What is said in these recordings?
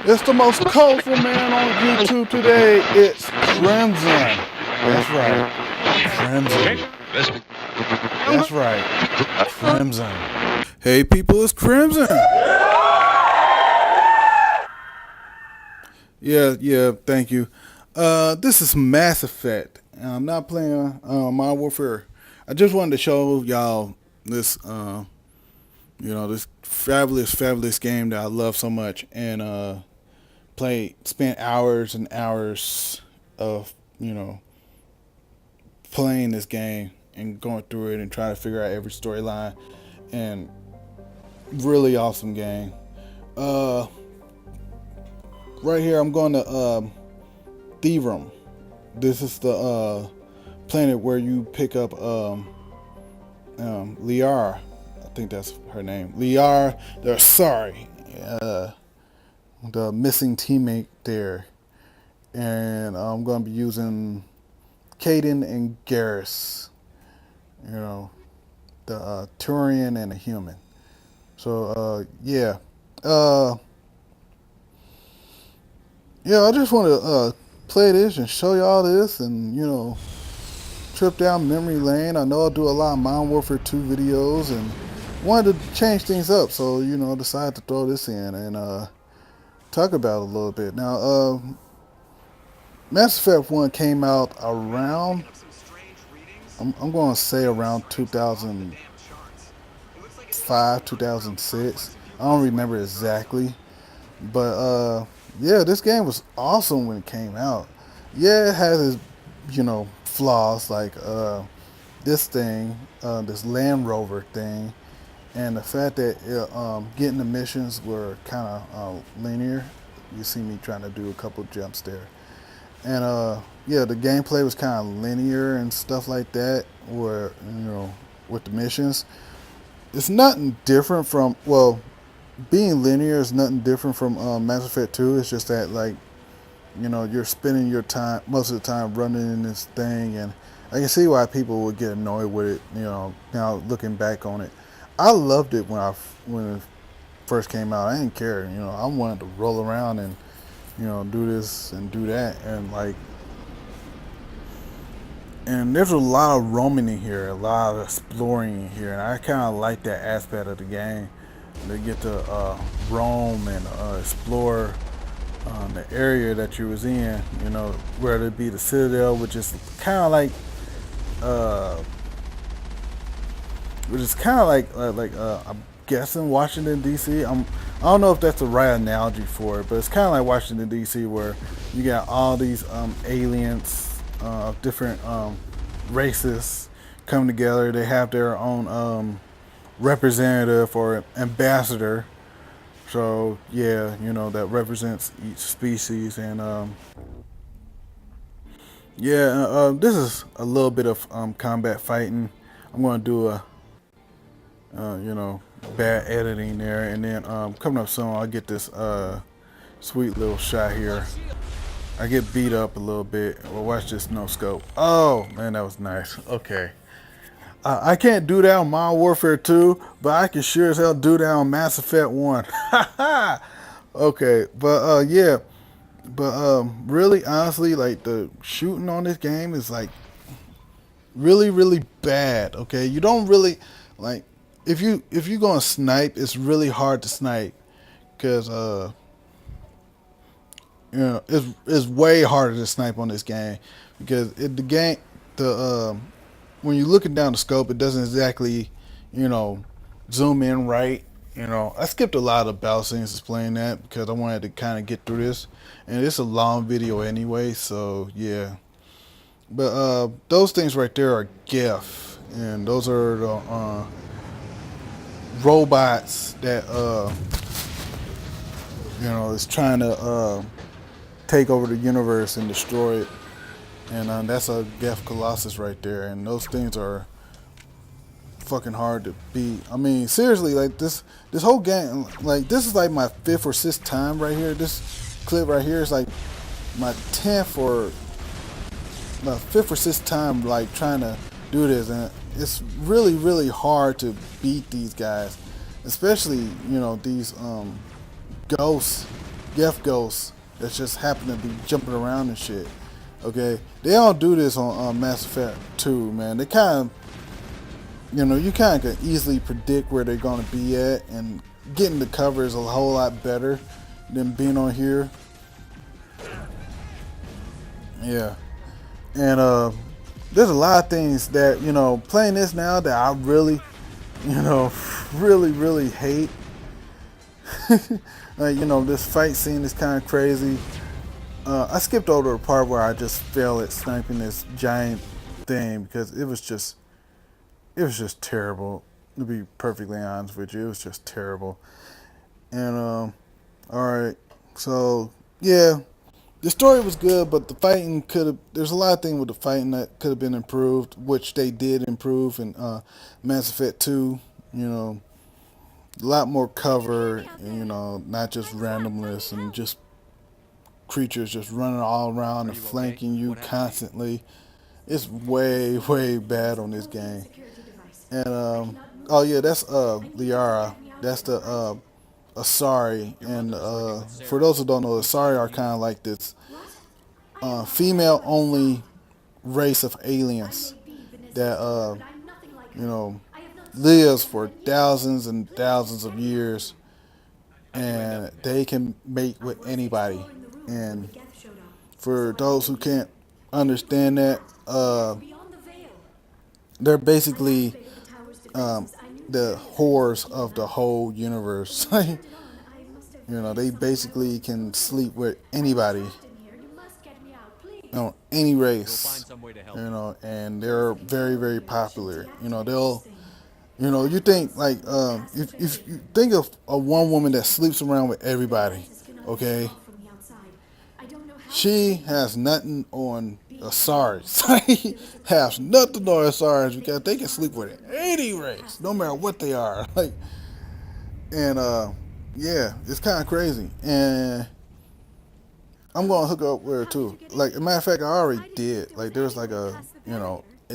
It's the most colorful man on YouTube today. It's Crymxon. That's right. Crymxon. That's right. Crymxon. Hey people, it's Crymxon. Yeah, thank you. This is Mass Effect. I'm not playing Modern Warfare. I just wanted to show y'all this, this fabulous game that I love so much, and spent hours and hours of, playing this game and going through it and trying to figure out every storyline, and really awesome game. Uh, right here, I'm going to Thevrum. This is the planet where you pick up Liara. I think that's her name. Liara. Sorry, the missing teammate there, and I'm going to be using Caden and Garrus. The Turian and a human. So yeah. I just want to play this and show y'all this, and trip down memory lane. I know I'll do a lot of Modern Warfare 2 videos, and wanted to change things up, so decided to throw this in and talk about it a little bit. Now, Mass Effect 1 came out around, I'm going to say around 2005, 2006. I don't remember exactly, but yeah, this game was awesome when it came out. Yeah, it has its, flaws, like this thing, this Land Rover thing, and the fact that getting the missions were kind of linear. You see me trying to do a couple jumps there, and yeah, the gameplay was kind of linear and stuff like that. Where with the missions, it's nothing different from, well, being linear is nothing different from Mass Effect 2. It's just that, like, you're spending your time, most of the time, running in this thing, and I can see why people would get annoyed with it. Now looking back on it, I loved it when it first came out. I didn't care. I wanted to roll around and do this and do that, and there's a lot of roaming in here, a lot of exploring in here, and I kind of like that aspect of the game. They get to roam and explore the area that you was in, whether it be the Citadel, which is kind of like, I'm guessing Washington D.C. I don't know if that's the right analogy for it, but it's kind of like Washington D.C., where you got all these aliens of different races come together. They have their own representative or ambassador. So yeah, that represents each species, and this is a little bit of combat fighting. I'm going to do a bad editing there, and then coming up soon I'll get this sweet little shot here. I get beat up a little bit. Well, watch this no scope. Oh man, that was nice. Okay. I can't do that on Modern Warfare 2, but I can sure as hell do that on Mass Effect 1. Okay, but yeah. But really, honestly, like, the shooting on this game is like really bad. Okay, you don't really, like, if you're gonna snipe, it's really hard to snipe, because it's way harder to snipe on this game, because when you're looking down the scope, it doesn't exactly, zoom in right. I skipped a lot of battle scenes explaining that, because I wanted to kind of get through this, and it's a long video anyway, so yeah. But those things right there are GIF, and those are the robots that is trying to take over the universe and destroy it. And that's a Geth Colossus right there, and those things are fucking hard to beat. I mean, seriously, like, this whole game, like, this is like my 5th or 6th time right here. This clip right here is like my 10th or my 5th or 6th time, like, trying to do this, and it's really hard to beat these guys, especially these ghosts Geth ghosts that just happen to be jumping around and shit. Okay, they don't do this on Mass Effect 2, man. They kind of, you kind of can easily predict where they're gonna be at, and getting the cover is a whole lot better than being on here. Yeah, and there's a lot of things that playing this now that I really, really hate. Like, this fight scene is kind of crazy. I skipped over the part where I just failed at sniping this giant thing because it was just terrible. To be perfectly honest with you, it was just terrible. And all right, so yeah, the story was good, but the fighting could have. There's a lot of things with the fighting that could have been improved, which they did improve in Mass Effect 2. A lot more cover, and, not just randomness and just creatures just running all around and flanking you constantly. It's way bad on this game. And oh yeah, that's Liara. That's the Asari. And for those who don't know, Asari are kind of like this female only race of aliens that you know lives for thousands and thousands of years, and they can mate with anybody. And for those who can't understand that, they're basically the whores of the whole universe. They basically can sleep with anybody, any race, and they're very popular. You think like if you think of a one woman that sleeps around with everybody, okay, she has nothing on Asaris. Has nothing on Asaris because they can sleep with any race, no matter what they are. And yeah, it's kind of crazy. And I'm gonna hook up with her too. Like, as a matter of fact, I already did. Like, there's like a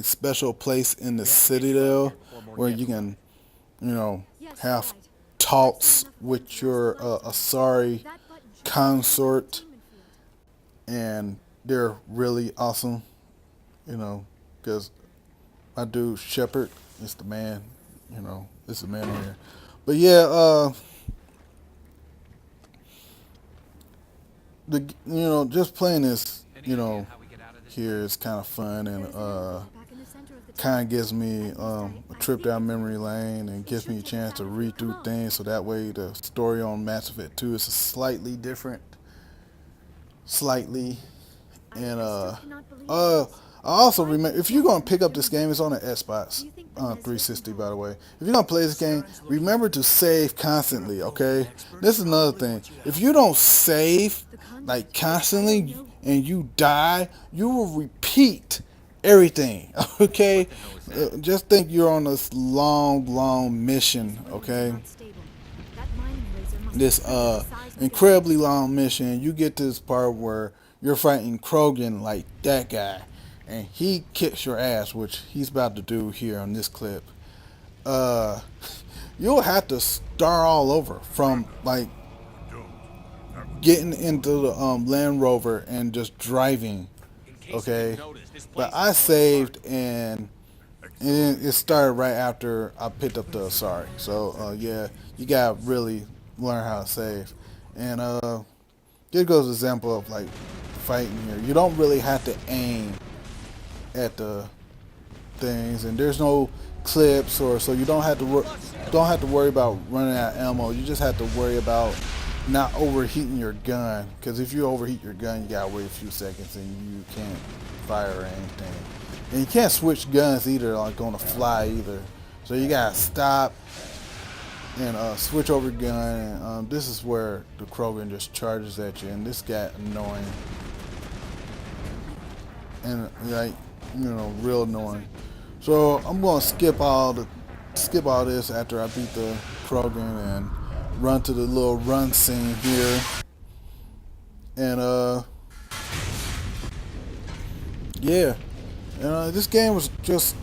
special place in the citadel where you can, have talks with your Asari consort, and they're really awesome. Because my dude Shepard is the man. It's the man here. But yeah, just playing this, here is kind of fun, and kind of gives me a trip down memory lane and gives me a chance to read through things, so that way the story on Mass Effect 2 is slightly different, slightly. And I also remember, if you're gonna pick up this game, it's on the Xbox 360, by the way. If you're gonna play this game, remember to save constantly. Okay, this is another thing. If you don't save like constantly and you die, you will repeat everything. Okay, just think you're on this long mission. Okay, this incredibly long mission. You get to this part where you're fighting Krogan, like that guy, and he kicks your ass, which he's about to do here on this clip. You'll have to start all over from like getting into the Land Rover and just driving. Okay, but I saved, and it started right after I picked up the Asari. So yeah, you gotta really learn how to save. And here goes an example of like fighting here. You don't really have to aim at the things, and there's no clips, or so you don't have to worry about running out of ammo. You just have to worry about not overheating your gun, because if you overheat your gun, you gotta wait a few seconds and you can't fire or anything. And you can't switch guns either, like on the fly either. So you gotta stop and switch over gun. And this is where the Krogan just charges at you, and this got annoying, and like real annoying. So I'm gonna skip all this after I beat the Krogan and run to the little run scene here. And yeah, this game was just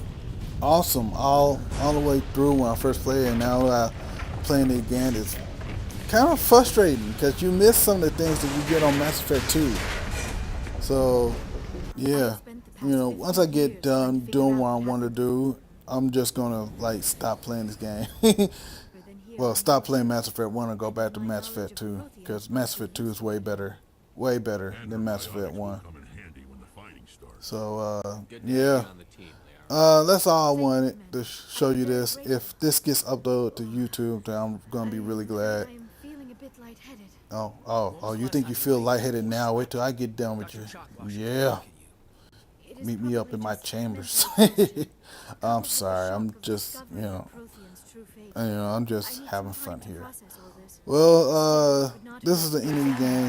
awesome all the way through when I first played it, and now playing it again, it's kind of frustrating because you miss some of the things that you get on Mass Effect 2. So, yeah, once I get done doing what I want to do, I'm just gonna like stop playing this game. Well, stop playing Mass Effect 1 and go back to Mass Effect 2 because Mass Effect 2 is way better than Mass Effect 1. So, yeah. That's all I wanted to show you this. If this gets uploaded to YouTube, then I'm gonna be really glad. Oh, you think you feel lightheaded now? Wait till I get done with you. Yeah. Meet me up in my chambers. I'm sorry. I'm just, I'm just having fun here. Well, this is the end of the game.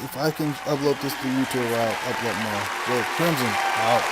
If I can upload this to YouTube, I'll upload more. Well, Crymxon out.